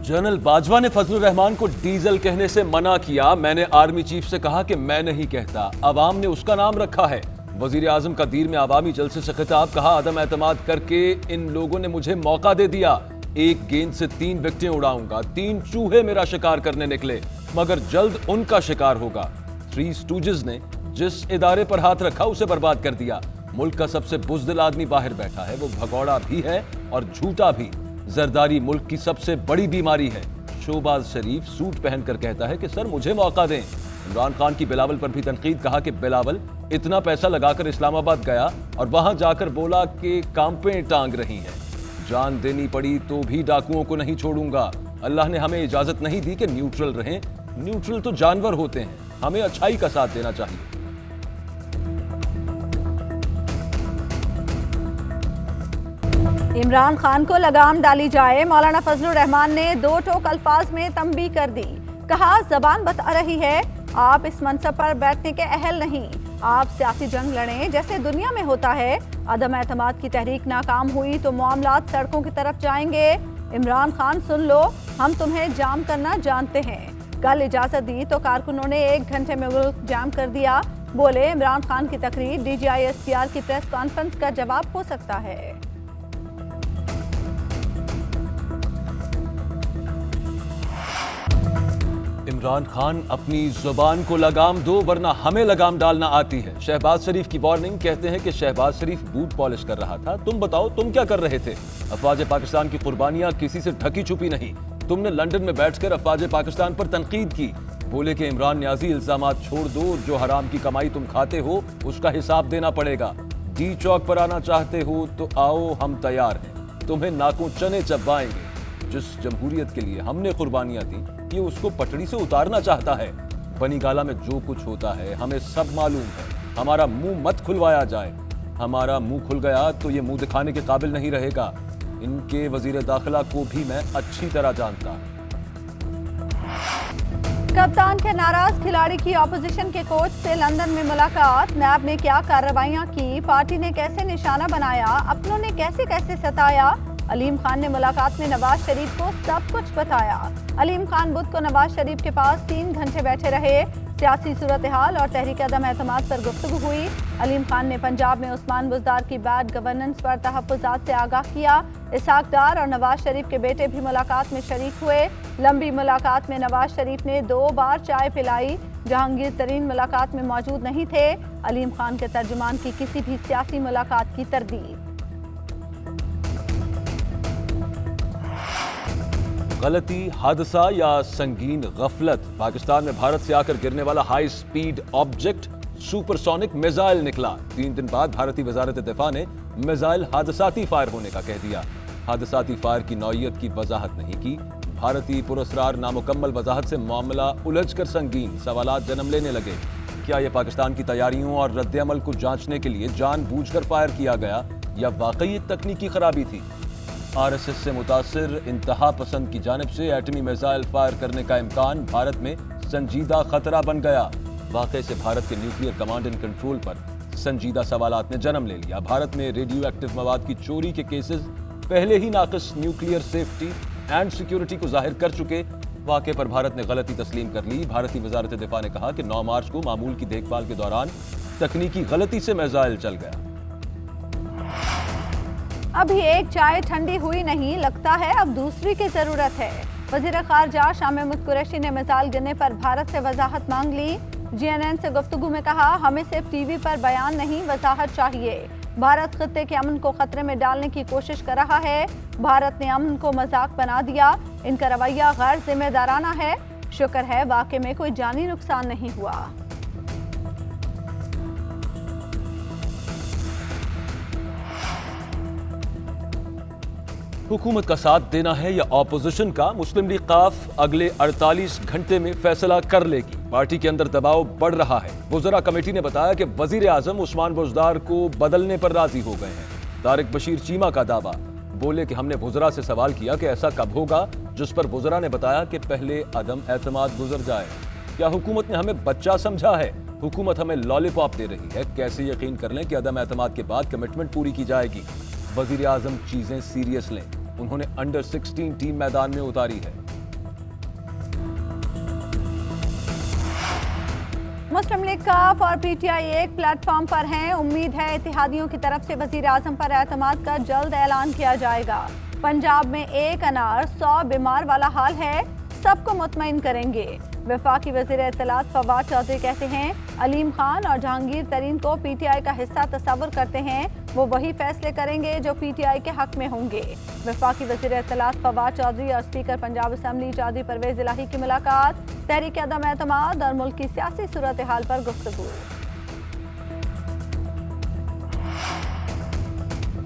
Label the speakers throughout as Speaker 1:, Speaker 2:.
Speaker 1: General Bajwa ने फजलुर रहमान को diesel कहने से मना किया। मैंने आर्मी चीफ से कहा कि मैं नहीं कहता, अवाम ने उसका नाम रखा है। वजीर आजम का दीर में आवामी जलसे से खिताब, कहा अदम एतमाद करके इन लोगों ने मुझे मौका दे दिया। एक गेंद से 3 विकेटें उड़ाऊंगा। 3 चूहे मेरा शिकार करने निकले, मगर जल्द उनका शिकार होगा। 3 स्टूजेस ने जिस इदारे पर हाथ रखा उसे बर्बाद कर दिया। मुल्क का सबसे बुज़दिल आदमी बाहर बैठा है, वो भगौड़ा भी है और झूठा भी। जरदारी मुल्क की सबसे बड़ी बीमारी है। शोबाज शरीफ सूट पहनकर कहता है कि सर मुझे मौका दें। इमरान खान की बिलावल पर भी तनकीद, कहा कि बिलावल इतना पैसा लगाकर इस्लामाबाद गया और वहां जाकर बोला कि कांपें टांग रही हैं। जान देनी पड़ी तो भी डाकुओं को नहीं छोड़ूंगा। अल्लाह ने हमें इजाजत नहीं दी कि न्यूट्रल रहें। न्यूट्रल तो जानवर होते हैं, हमें अच्छाई का साथ देना चाहिए।
Speaker 2: इमरान खान को लगाम डाली जाए, मौलाना फजलुर रहमान ने 2 टोक अल्फाज में तंबीह कर दी। कहा जबान बता रही है आप इस मनसब पर बैठने के अहल नहीं। आप सियासी जंग लड़ें जैसे दुनिया में होता है। अदम एतमाद की तहरीक नाकाम हुई तो मामलात सड़कों की तरफ जाएंगे। इमरान खान सुन लो, हम तुम्हें जाम करना जानते हैं। कल इजाजत दी तो कारकुनों ने 1 घंटे में मुल्क जाम कर दिया। बोले इमरान खान की तकरीर DGI-SPR की प्रेस कॉन्फ्रेंस का जवाब हो सकता है।
Speaker 1: इमरान खान अपनी जुबान को लगाम दो वरना हमें लगाम डालना आती है। शहबाज शरीफ की वार्निंग, कहते हैं कि शहबाज शरीफ बूट पॉलिश कर रहा था। तुम बताओ तुम क्या कर रहे थे? अफवाज पाकिस्तान की कुर्बानियां किसी से ढकी छुपी नहीं। तुमने लंदन में बैठकर अफवाज पाकिस्तान पर तनकीद की। बोले कि इमरान न्याजी इल्जामात छोड़ दो, जो हराम की कमाई तुम खाते हो उसका हिसाब देना पड़ेगा। डी चौक पर आना चाहते हो तो आओ, हम तैयार हैं। तुम्हें नाकों चने चबाएंगे। जिस जमहूरियत के लिए हमने कुर्बानियां दी, ये उसको पटड़ी से उतारना चाहता है। बनी गाला में जो कुछ होता है हमें सब मालूम है। हमारा मुंह मत खुलवाया जाए। हमारा मुंह खुल गया तो ये मुंह दिखाने के काबिल नहीं रहेगा। इनके वजीर दाखिला को भी मैं अच्छी तरह जानता।
Speaker 2: कप्तान के नाराज खिलाड़ी की ऑपोजिशन के कोच से लंदन में मुलाकात। नैब ने क्या कार्रवाइयां की, पार्टी ने कैसे निशाना बनाया, अपनों ने कैसे कैसे सताया। अलीम खान ने मुलाकात में नवाज शरीफ को सब कुछ बताया। अलीम खान बुध को नवाज शरीफ के पास 3 घंटे बैठे रहे। सियासी सूरत हाल और तहरीक अदम एतमाद पर गुफ्तगू हुई। अलीम खान ने पंजाब में उस्मान बुज़दार की बैड गवर्नेंस पर तहफ़्फ़ुज़ात से आगाह किया। इसहाक डार और नवाज शरीफ के बेटे भी मुलाकात में शरीक हुए। लंबी मुलाकात में नवाज शरीफ ने 2 बार चाय पिलाई। जहांगीर तरीन मुलाकात में मौजूद नहीं थे। अलीम खान के तर्जुमान की किसी भी सियासी मुलाकात की तरदीद।
Speaker 1: गलती, हादसा या संगीन गफलत, पाकिस्तान में भारत से आकर गिरने वाला high speed object supersonic missile निकला। 3 दिन बाद भारतीय वजारत दिफा ने मिसाइल हादसाती फायर होने का कह दिया। हादसाती फायर की नौइयत की वजाहत नहीं की। भारतीय पुरस्कार नामुकम्मल वजाहत से मामला उलझ कर संगीन सवालात जन्म लेने लगे। क्या यह पाकिस्तान की तैयारियों और रद्द-ए-अमल को जांचने के लिए जानबूझकर फायर किया गया या वाकई एक तकनीकी खराबी थी? RSS से मुतासिर इंतहा पसंद की जानिब से एटमी मिसाइल फायर करने का इम्कान भारत में संजीदा खतरा बन गया। वाकई से भारत के न्यूक्लियर कमांड एंड कंट्रोल पर संजीदा सवालात ने जन्म ले लिया। भारत में रेडियो एक्टिव मवाद की चोरी के केसेस पहले ही नाक़िस न्यूक्लियर सेफ्टी एंड सिक्योरिटी को जाहिर कर चुके। वाकई पर भारत ने गलती तस्लीम कर ली। भारतीय वजारत दिफा ने कहा कि 9 मार्च को मामूल की देखभाल के दौरान तकनीकी गलती से मिसाइल चल गया।
Speaker 2: अभी एक चाय ठंडी हुई नहीं, लगता है अब दूसरी की जरूरत है। वजीर खारजा शाह महमूद कुरैशी ने मिसाइल गिरने पर भारत से वजाहत मांग ली। GNN से गुफ्तगू में कहा हमें सिर्फ टीवी पर बयान नहीं, वजाहत चाहिए। भारत खित्ते के अमन को खतरे में डालने की कोशिश कर रहा है। भारत ने अमन को मजाक बना दिया। इनका रवैया गैर जिम्मेदाराना है। शुक्र है वाकई में कोई जानी नुकसान नहीं हुआ।
Speaker 1: हुकूमत का साथ देना है या ऑपोजिशन का, मुस्लिम लीग काफ अगले 48 घंटे में फैसला कर लेगी। पार्टी के अंदर दबाव बढ़ रहा है। वज़रा कमेटी ने बताया कि वजीर आजम उस्मान बुज़दार को बदलने पर राजी हो गए हैं। तारिक बशीर चीमा का दावा, बोले कि हमने वज़रा से सवाल किया कि ऐसा कब होगा, जिस पर वज़रा ने बताया कि पहले अदम एतमाद गुजर जाए। क्या हुकूमत ने हमें बच्चा समझा है? हुकूमत हमें लॉलीपॉप दे रही है। कैसे यकीन कर लें कि अदम एतमाद के बाद कमिटमेंट पूरी की जाएगी? वज़ीर आज़म चीजें सीरियस लें। उन्होंने अंडर 16 टीम मैदान में उतारी है।
Speaker 2: मुस्लिम लीग काफ और पीटीआई एक प्लेटफॉर्म पर हैं। उम्मीद है इत्तेहादियों की तरफ से वजीर आजम पर एतमाद का जल्द ऐलान किया जाएगा। पंजाब में एक अनार 100 बीमार वाला हाल है, सबको मुतमईन करेंगे। वफाकी वजीर इत्तलात फवाद चौधरी कहते हैं अलीम खान और जहांगीर तरीन को पीटीआई का हिस्सा तस्वुर करते हैं, वो वही फैसले करेंगे जो पीटीआई के हक में होंगे। वफाकी वजीर इत्तलात फवाद चौधरी और स्पीकर पंजाब असम्बली चौधरी परवेज इलाही की मुलाकात, तहरीक अदम एतमाद और मुल्क की सियासी सूरत हाल पर गुफ्तगू।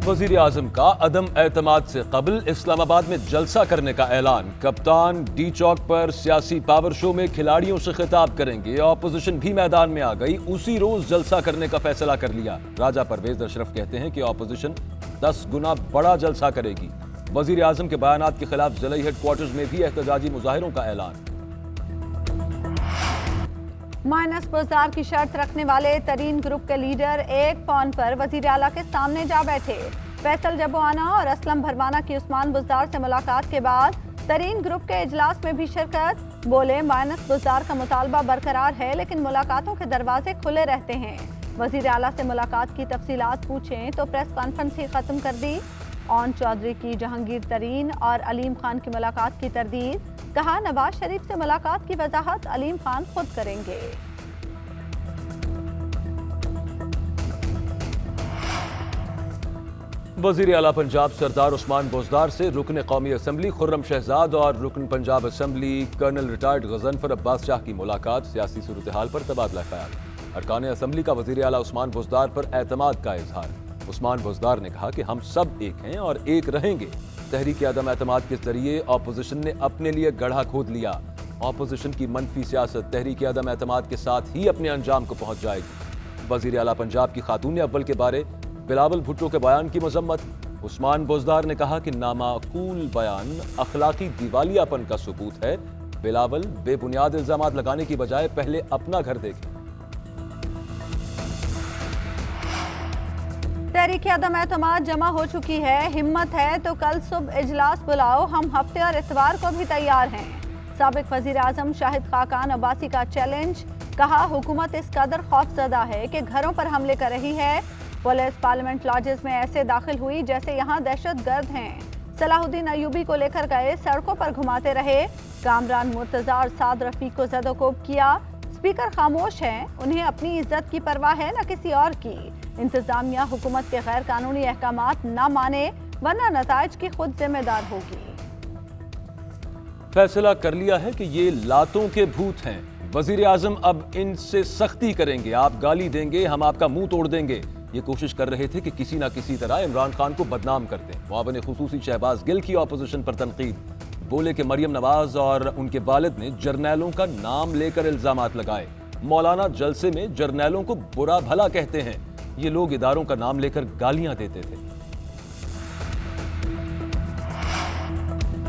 Speaker 1: वजीर आजम का अदम एतमाद से कबल इस्लामाबाद में जलसा करने का ऐलान। कप्तान डी चौक पर सियासी पावर शो में खिलाड़ियों से खिताब करेंगे। ऑपोजिशन भी मैदान में आ गई, उसी रोज जलसा करने का फैसला कर लिया। राजा परवेज अशरफ कहते हैं कि ऑपोजिशन 10 गुना बड़ा जलसा करेगी। वजीर आजम के बयानात के खिलाफ जिला हेडक्वार्टर्स में भी एहतजाजी मुजाहिरों का ऐलान।
Speaker 2: माइनस बाजार की शर्त रखने वाले तरीन ग्रुप के लीडर एक फोन पर वजीर आला के सामने जा बैठे। फैसल जबुआना और असलम भरवाना की उस्मान बुज़दार से मुलाकात के बाद तरीन ग्रुप के इजलास में भी शिरकत। बोले माइनस बाजार का मुतालबा बरकरार है, लेकिन मुलाकातों के दरवाजे खुले रहते हैं। वजीर आला से मुलाकात की तफसीलात पूछें तो प्रेस कॉन्फ्रेंस ही खत्म कर दी। ऑन चौधरी की जहांगीर तरीन और अलीम खान की मुलाकात की तरदीद। कहा नवाज शरीफ से मुलाकात की वजाहत अलीम खान खुद करेंगे।
Speaker 1: वजीर आला पंजाब सरदार उस्मान बुज़दार से रुकन कौमी असम्बली खुर्रम शहजाद और रुकन Punjab assembly colonel retired Ghazanfar Abbas Shah की मुलाकात। सियासी सूरत हाल पर तबादला ख्याल। अरकान असम्बली का वजीर आला उस्मान बुज़दार पर एतमाद का इजहार। उस्मान बुज़दार ने कहा कि हम सब एक हैं और एक रहेंगे। तहरीक अदम एतमाद के जरिए ऑपोजिशन ने अपने लिए गड्ढा खोद लिया। ऑपोजिशन की मनफी सियासत तहरीक अदम एतमाद के साथ ही अपने अंजाम को पहुंच जाएगी। वजीर आला पंजाब की खातून अव्वल के बारे बिलावल भुट्टो के बयान की मजम्मत। उस्मान बुज़दार ने कहा कि नामाकूल बयान अखलाकी दिवालियापन का सबूत है। बिलावल बेबुनियाद इल्जामात लगाने की बजाय पहले अपना घर देखें।
Speaker 2: तहरीक अदम एतमाद जमा हो चुकी है, हिम्मत है तो कल सुबह इजलास बुलाओ, हम हफ्ते और इतवार को भी तैयार हैं। साबिक वजीर आजम शाहिद खाकान अब्बासी का चैलेंज। कहा हुकूमत इस कदर खौफजदा है कि घरों पर हमले कर रही है। पुलिस पार्लियामेंट लॉजेस में ऐसे दाखिल हुई जैसे यहाँ दहशत गर्द हैं। सलाहुद्दीन अयूबी को लेकर गए, सड़कों पर घुमाते रहे। कामरान मुर्तजा और साद रफीक को ज़दोकोब किया। स्पीकर खामोश हैं, उन्हें अपनी इज्जत की परवाह है न किसी और की। इंतजामिया हुकूमत के गैर कानूनी अहकामात न माने वरना नताइज की खुद जिम्मेदार होगी।
Speaker 1: फैसला कर लिया है कि ये लातों के भूत हैं। वजीर आजम अब इनसे सख्ती करेंगे। आप गाली देंगे, हम आपका मुंह तोड़ देंगे। ये कोशिश कर रहे थे कि किसी ना किसी तरह इमरान खान को बदनाम कर दें। मुआविन खुसूसी शहबाज गिल की ऑपोजिशन पर तनकीद। बोले कि मरियम नवाज और उनके वालिद ने जर्नैलों का नाम लेकर इल्जामात लगाए। मौलाना जलसे में जर्नैलों को बुरा भला कहते हैं। ये लोग इदारों का नाम लेकर गालियां देते थे।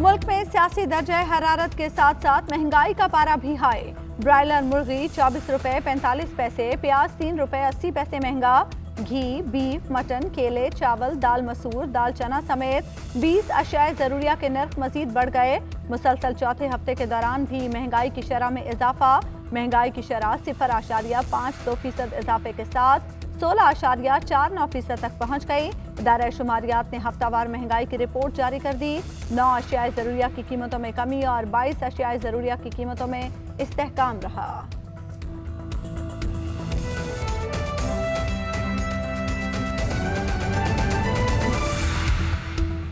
Speaker 2: मुल्क में सियासी दर्जा हरारत के साथ साथ महंगाई का पारा भी हाई। ब्रायलर मुर्गी 24 रुपए 45 पैसे, प्याज 3 रुपए 80 पैसे महंगा। घी, बीफ, मटन, केले, चावल, दाल मसूर, दाल चना समेत 20 अशियाए ज़रूरिया के नर्ख मजीद बढ़ गए। मुसलसल चौथे हफ्ते के दौरान भी महंगाई की शरह में इजाफा। महंगाई की शरह 0.52% इजाफे के साथ 16.49% तक पहुंच गई। इदारा शुमारियात ने हफ्तावार महंगाई की रिपोर्ट जारी कर दी। 9 अशियाए ज़रूरिया की कीमतों में कमी और 22 अशियाए ज़रूरिया की कीमतों में इस्तेहकाम रहा।